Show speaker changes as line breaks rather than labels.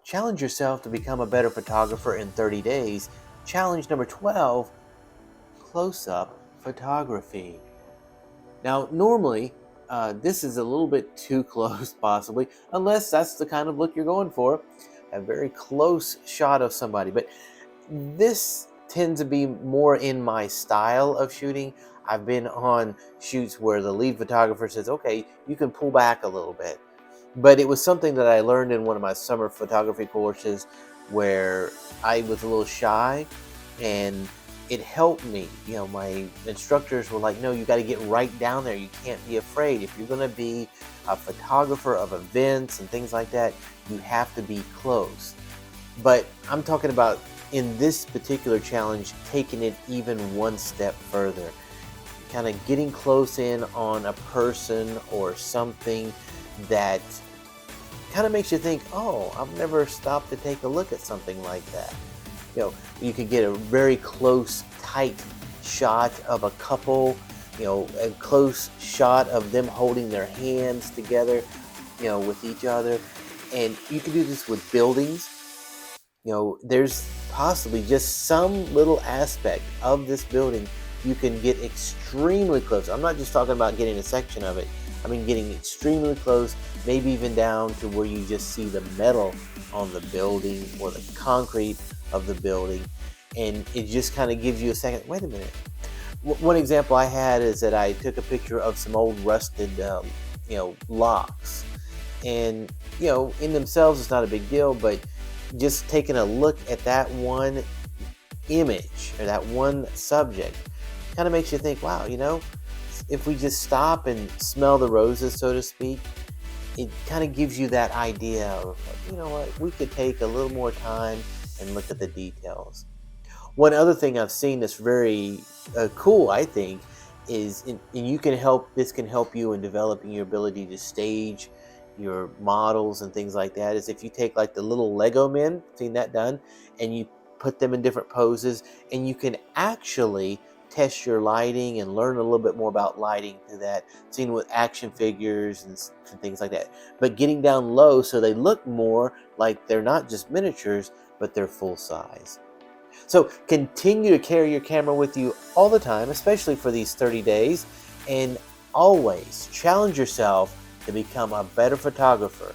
Challenge yourself to become a better photographer in 30 days. Challenge number 12, close-up photography. Now, normally, this is a little bit too close, possibly, unless that's the kind of look you're going for, a very close shot of somebody. But this tends to be more in my style of shooting. I've been on shoots where the lead photographer says, okay, you can pull back a little bit. But it was something that I learned in one of my summer photography courses where I was a little shy, and it helped me. My instructors were like, no, you got to get right down there. You can't be afraid. If you're going to be a photographer of events and things like that, you have to be close. But I'm talking about in this particular challenge, taking it even one step further, kind of getting close in on a person or something that kind of makes you think, oh, I've never stopped to take a look at something like that. You could get a very close, tight shot of a couple, a close shot of them holding their hands together, with each other. And you can do this with buildings. There's possibly just some little aspect of this building you can get extremely close. I'm not just talking about getting a section of it. I mean getting extremely close, maybe even down to where you just see the metal on the building or the concrete of the building. And it just kind of gives you a second, wait a minute. One example I had is that I took a picture of some old rusted, locks. And, in themselves, it's not a big deal, but just taking a look at that one image or that one subject kind of makes you think, wow, if we just stop and smell the roses, so to speak, it kind of gives you that idea of, what, we could take a little more time and look at the details. One other thing I've seen that's very cool, I think, is, this can help you in developing your ability to stage your models and things like that, is if you take like the little Lego men, seen that done, and you put them in different poses, and you can actually test your lighting and learn a little bit more about lighting through that, seen with action figures and things like that. But getting down low so they look more like they're not just miniatures, but they're full size. So continue to carry your camera with you all the time, especially for these 30 days, and always challenge yourself to become a better photographer